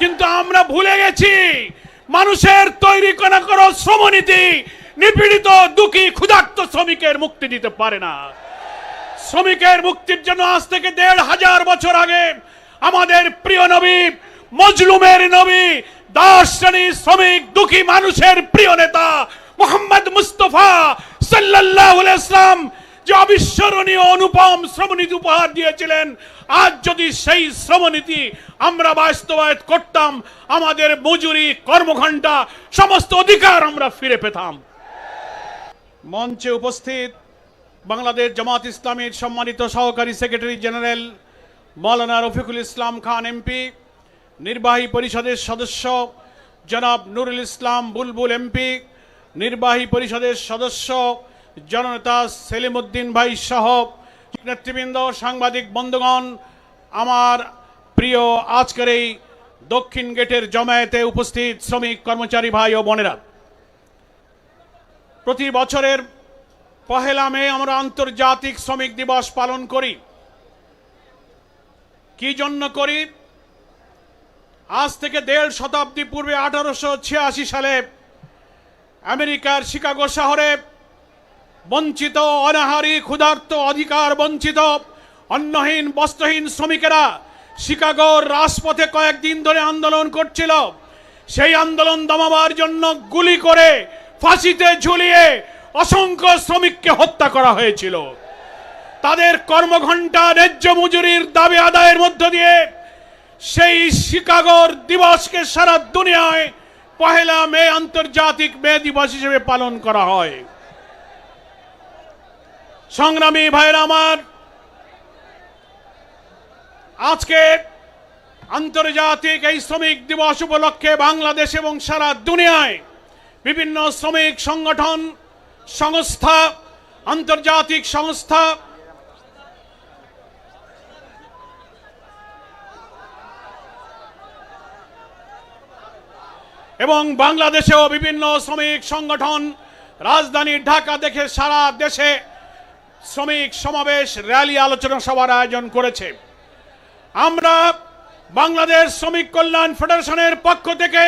কিন্তু আমরা ভুলে গেছি মানুষের তৈরি করা শ্রমনীতি নিপীড়িত দুঃখী ক্ষুধার্ত শ্রমিকের মুক্তি দিতে পারে না। শ্রমিকের মুক্তির জন্য আজ থেকে ১৫০০ বছর আগে আমাদের প্রিয় নবী, মজলুমের নবী, দাস শ্রেণীর শ্রমিক দুঃখী মানুষের প্রিয় নেতা মুহাম্মদ মুস্তাফা সাল্লাল্লাহু আলাইহি ওয়াসাল্লাম যে অবিস্মরণীয় অনুপম শ্রমনীতি উপহার দিয়েছিলেন, আজ যদি সেই শ্রমনীতি আমরা বাস্তবায়ন করতাম, আমাদের মজুরি, কর্মঘণ্টা, সমস্ত অধিকার আমরা ফিরে পেতাম। মঞ্চে উপস্থিত বাংলাদেশ জামাত ইসলামীর সম্মানিত সহকারী সেক্রেটারি জেনারেল মাওলানা রফিকুল ইসলাম খান এমপি, নির্বাহী পরিষদের সদস্য জনাব নুরুল ইসলাম বুলবুল এমপি, নির্বাহী পরিষদের সদস্য জননেতা সেলিম উদ্দিন ভাই সহ নেতৃবৃন্দ, সাংবাদিক বন্ধুগণ, আমার প্রিয় আজকের এই দক্ষিণ গেটের জমায়েতে উপস্থিত শ্রমিক কর্মচারী ভাই ও বোনেরা, প্রতি বছরের ১ মে আমরা আন্তর্জাতিক শ্রমিক দিবস পালন করি। কি জন্য করি? আজ থেকে ১.৫ শতাব্দী পূর্বে ১৮৮৬ সালে আমেরিকার শিকাগো শহরে বঞ্চিত, অনাহারী, ক্ষুধার্ত, অধিকার বঞ্চিত, অন্নহীন, বস্ত্রহীন শ্রমিকেরা শিকাগোর রাজপথে কয়েকদিন ধরে আন্দোলন করছিল। সেই আন্দোলন দমাবার জন্য গুলি করে ফাঁসিতে ঝুলিয়ে অসংখ্য শ্রমিককে হত্যা করা হয়েছিল। তাদের কর্মঘণ্টা, ন্যায্য মজুরির দাবি আদায়ের মধ্য দিয়ে সেই শিকাগোর দিবসকে সারা দুনিয়ায় ১ মে আন্তর্জাতিক মে দিবস হিসেবে পালন করা হয়। সংগ্রামী ভাইরা আমার, আজকে আন্তর্জাতিক এই শ্রমিক দিবস উপলক্ষে বাংলাদেশ এবং সারা দুনিয়ায় বিভিন্ন শ্রমিক সংগঠন, সংস্থা, আন্তর্জাতিক সংস্থা এবং বাংলাদেশেও বিভিন্ন শ্রমিক সংগঠন রাজধানী ঢাকা দেখে সারা দেশে শ্রমিক সমাবেশ, র্যালি, আলোচনা সভার আয়োজন করেছে। আমরা বাংলাদেশ শ্রমিক কল্যাণ ফেডারেশনের পক্ষ থেকে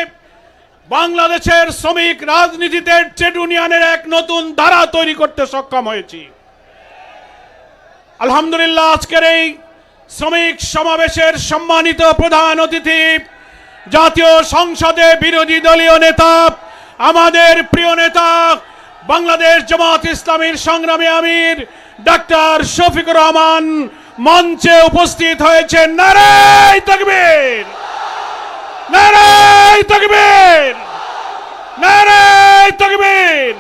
বাংলাদেশের শ্রমিক রাজনীতিতে ট্রেড ইউনিয়নের এক নতুন ধারা তৈরি করতে সক্ষম হয়েছি। আলহামদুলিল্লাহ, আজকের এই শ্রমিক সমাবেশের সম্মানিত প্রধান অতিথি, জাতীয় সংসদে বিরোধী দলীয় নেতা, আমাদের প্রিয় নেতা, বাংলাদেশ জামাত ইসলামীর সংগ্রামী আমির ডাক্তার শফিকুর রহমান মঞ্চে উপস্থিত হয়েছে। নারায়ে তাকবীর, নারায়ে তাকবীর, নারায়ে তাকবীর।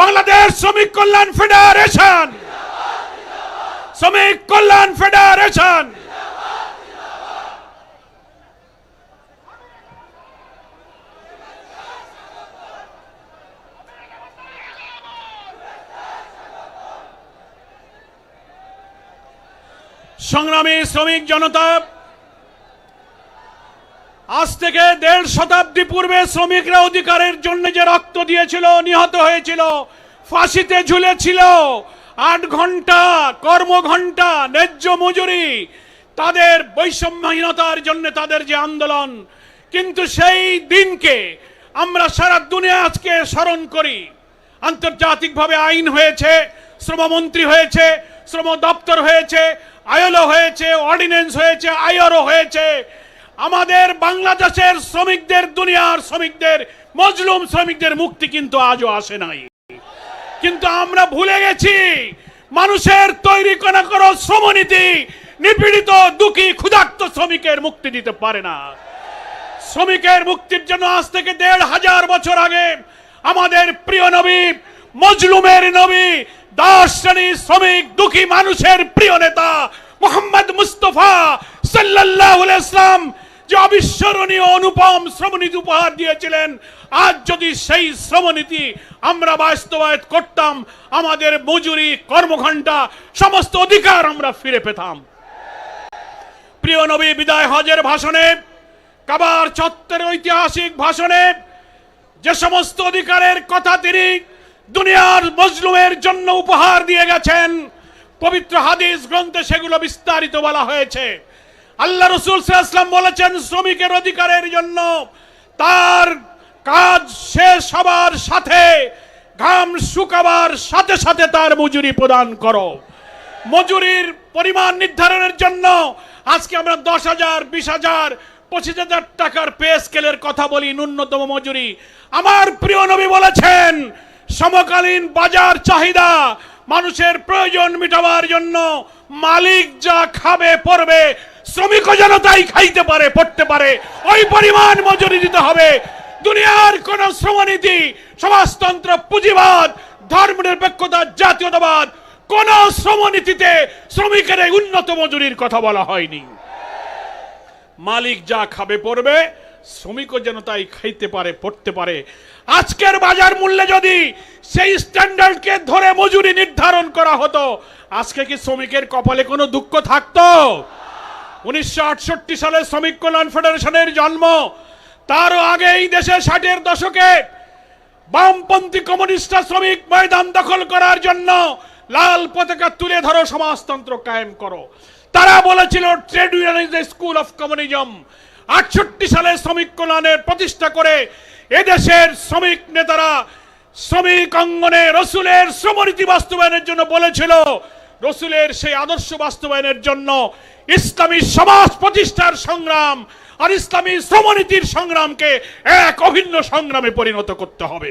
বাংলাদেশ শ্রমিক কল্যাণ ফেডারেশন, শ্রমিক কল্যাণ ফেডারেশন। সংগ্রামী শ্রমিক জনতা, আজ থেকে ১.৫ শতাব্দী পূর্বে শ্রমিকরা অধিকারের জন্য যে রক্ত দিয়েছিল, নিহত হয়েছিল, ফাঁসিতে ঝুলেছিল, ৮ ঘন্টা কর্মঘণ্টা, ন্যায্য মজুরি, তাদের বৈষম্যহীনতার জন্য তাদের যে আন্দোলন, কিন্তু সেই দিনকে আমরা সারা দুনিয়া আজকে স্মরণ করি। আন্তর্জাতিকভাবে আইন হয়েছে, শ্রমমন্ত্রী হয়েছে, শ্রম দপ্তর হয়েছে, আইএলও হয়েছে, অর্ডিন্যান্স হয়েছে, আইআরও হয়েছে। আমাদের বাংলাদেশের শ্রমিকদের, দুনিয়ার শ্রমিকদের, মজলুম শ্রমিকদের মুক্তি কিন্তু আজও আসে নাই। কিন্তু আমরা ভুলে গেছি মানুষের তৈরি করা শ্রমনীতি নিপীড়িত দুঃখী ক্ষুধার্ত শ্রমিকের মুক্তি দিতে পারে না। শ্রমিকের মুক্তির জন্য আজ থেকে ১৫০০ বছর আগে আমাদের প্রিয় নবী, মজলুমের নবী, দাস শ্রেণীর শ্রমিক দুঃখী মানুষের প্রিয় নেতা মুহাম্মদ মুস্তাফা সাল্লাল্লাহু আলাইহি ওয়াসাল্লাম যে অবিস্মরণীয় অনুপম শ্রমনীতি উপহার দিয়েছিলেন, আজ যদি সেই শ্রমনীতি আমরা বাস্তবায়ন করতাম, আমাদের মজুরি, কর্মঘণ্টা, সমস্ত অধিকার আমরা ফিরে পেতাম। প্রিয় নবী বিদায় হজের ভাষণে, কাবার চত্বরের ঐতিহাসিক ভাষণে যে সমস্ত অধিকারের কথা তিনি দুনিয়ার মজলুমের জন্য উপহার দিয়ে গেছেন, পবিত্র হাদিস গ্রন্থে সেগুলো বিস্তারিত বলা হয়েছে। আল্লাহ রাসূল সাল্লাল্লাহু আলাইহি ওয়াসাল্লাম বলেছেন শ্রমিকের অধিকারের জন্য তার কাজ শেষ হবার সাথে, ঘাম শুকাবার সাথে সাথে তার মজুরি প্রদান করো। মজুরির পরিমাণ নির্ধারণের জন্য আজকে আমরা 10,000, 20,000, 25,000 টাকার পে স্কেলের কথা বলি, ন্যূনতম মজুরি। আমার প্রিয় নবী বলেছেন সমকালীন বাজার চাহিদা, মানুষের প্রয়োজন মেটাবার জন্য মালিক যা খাবে পড়বে, শ্রমিকও যেন তাই খাইতে পারে পড়তে পারে, ওই পরিমাণ মজুরি দিতে হবে। দুনিয়ার কোন শ্রমনীতি, সমাজতন্ত্র, পুঁজিবাদ, ধর্মনিরপেক্ষতা, জাতীয়তাবাদ, কোন শ্রমনীতিতে শ্রমিকের এই উন্নত মজুরির কথা বলা হয়নি। মালিক যা খাবে পড়বে, শ্রমিকও যেন তাই খাইতে পারে পড়তে পারে। আজকের বাজার মূল্যে যদি সেই স্ট্যান্ডার্ডকে ধরে মজুরি নির্ধারণ করা হতো, আজকে কি শ্রমিকের কপালে কোনো দুঃখ থাকতো? 1968 সালে শ্রমিক কল্যাণ ফেডারেশনের জন্ম, তারও আগে এই দেশে 60-এর দশকে বামপন্থী কমিউনিস্টরা শ্রমিক ময়দান দখল করার জন্য লাল পতাকা তুলে ধরো, সমাজতন্ত্র কায়েম করো। তারা বলেছিল trade union is the school of communism. 68 সালে শ্রমিক কল্যাণের প্রতিষ্ঠা করে এদেশের শ্রমিক নেতারা শ্রমিক অঙ্গনে রসুলের শ্রমনীতি বাস্তবায়নের জন্য বলেছিল। রসুলের সেই আদর্শ বাস্তবায়নের জন্য ইসলামী সমাজ প্রতিষ্ঠার সংগ্রাম আর ইসলামী শ্রমনীতির সংগ্রামকে এক অভিন্ন সংগ্রামে পরিণত করতে হবে।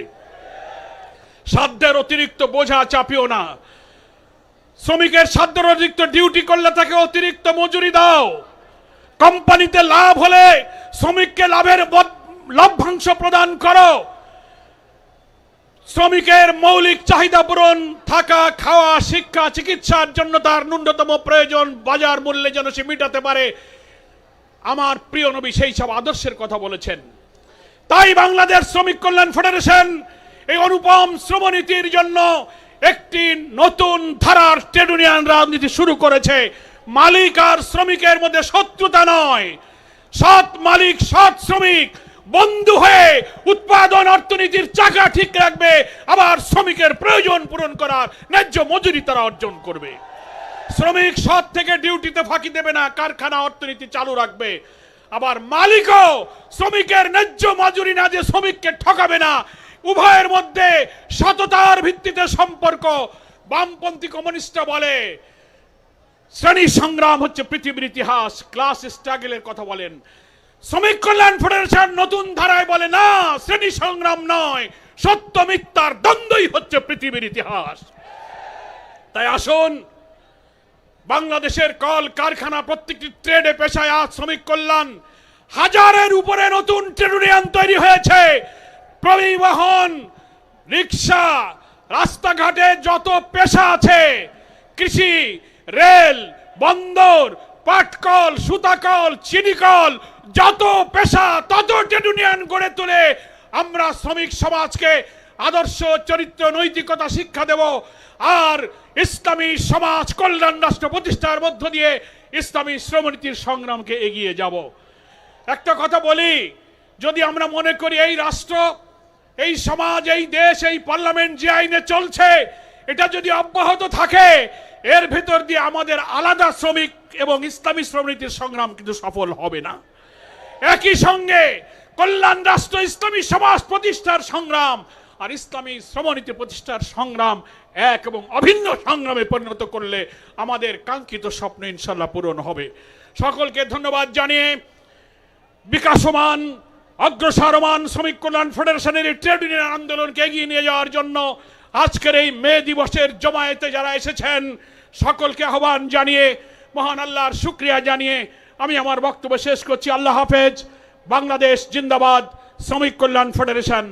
সাধ্যের অতিরিক্ত বোঝা চাপিও না। শ্রমিকের সাধ্যের অতিরিক্ত ডিউটি করলে তাকে অতিরিক্ত মজুরি দাও। কোম্পানিতে লাভ হলে শ্রমিককে লাভের লভ্যাংশ প্রদান করো। শ্রমিকের মৌলিক চাহিদা পূরণ, থাকা, খাওয়া, শিক্ষা, চিকিৎসার জন্য তার ন্যূনতম প্রয়োজন বাজার মূল্যে যেন সে মেটাতে পারে। আমার প্রিয় নবী সেই সব আদর্শের কথা বলেছেন। তাই বাংলাদেশ শ্রমিক কল্যাণ ফেডারেশন এই অনুপম শ্রমনীতির জন্য একটি নতুন ধারার ট্রেড ইউনিয়ন রাজনীতি শুরু করেছে। মালিক আর শ্রমিকের মধ্যে শত্রুতা নয়, সৎ মালিক সৎ শ্রমিক বন্ধু হয়ে উৎপাদন অর্থনীতির চাকা ঠিক রাখবে, আবার শ্রমিকের প্রয়োজন পূরণ করার ন্যায্য মজুরি তারা অর্জন করবে। শ্রমিক সৎ থেকে ডিউটিতে ফাঁকি দেবে না, কারখানা অর্থনীতি চালু রাখবে। আবার মালিকও শ্রমিকের ন্যায্য মজুরি না দিয়ে শ্রমিককে ঠকাবে না। উভয়ের মধ্যে সততার ভিত্তিতে সম্পর্ক। বামপন্থী কমিউনিস্টরা বলে শ্রেণী সংগ্রাম হচ্ছে পৃথিবীর ইতিহাস, ক্লাস স্ট্রাগলের কথা বলেন। শ্রমিক কল্যাণ ফেডারেশন নতুন ধারায় বলে না, শ্রেণী সংগ্রাম নয়, সত্য মিথ্যার দ্বন্দ্বই হচ্ছে পৃথিবীর ইতিহাস। তাই আসুন, বাংলাদেশের কল কারখানা প্রত্যেকটি ট্রেডে পেশায় আজ শ্রমিক কল্যাণ, হাজারের উপরে নতুন ট্রেড ইউনিয়ন তৈরি হয়েছে। পরিবহন, রিক্সা, রাস্তাঘাটে যত পেশা আছে, কৃষি, রেল, বন্দর, পাটকল, সুতাকল, চিনিকল, যত পেশা তত ট্রেড ইউনিয়ন গড়ে তুলে আমরা শ্রমিক সমাজকে আদর্শ, চরিত্র, নৈতিকতা শিক্ষা দেব। আর ইসলামী সমাজ কল্যাণ রাষ্ট্র প্রতিষ্ঠার মধ্য দিয়ে ইসলামী শ্রমনীতির সংগ্রামকে এগিয়ে যাব। একটা কথা বলি, যদি আমরা মনে করি এই রাষ্ট্র, এই সমাজ, এই দেশ, এই পার্লামেন্ট যে আইনে চলছে এটা যদি অব্যাহত থাকে, এর ভেতর দিয়ে আমাদের আলাদা শ্রমিক এবং ইসলামী শ্রমনীতির সংগ্রাম কিন্তু সফল হবে না। একই সঙ্গে কল্যাণ রাষ্ট্র, ইসলামী সমাজ প্রতিষ্ঠার সংগ্রাম আর ইসলামী শ্রমনীতি প্রতিষ্ঠার সংগ্রাম এক এবং অভিন্ন সংগ্রামে পরিণত করলে আমাদের কাঙ্ক্ষিত স্বপ্ন ইনশাল্লাহ পূরণ হবে। সকলকে ধন্যবাদ জানিয়ে বিকাশমান, অগ্রসরমান শ্রমিক কল্যাণ ফেডারেশনের এই ট্রেড ইউনিয়ন আন্দোলনকে এগিয়ে নিয়ে যাওয়ার জন্য আজকের এই মে দিবসের জমায়েতে যারা এসেছেন সকলকে আহ্বান জানিয়ে, মহান আল্লাহর শুকরিয়া জানিয়ে আমি আমার বক্তব্য শেষ করছি। আল্লাহ হাফেজ। বাংলাদেশ জিন্দাবাদ। শ্রমিক কল্যাণ ফেডারেশন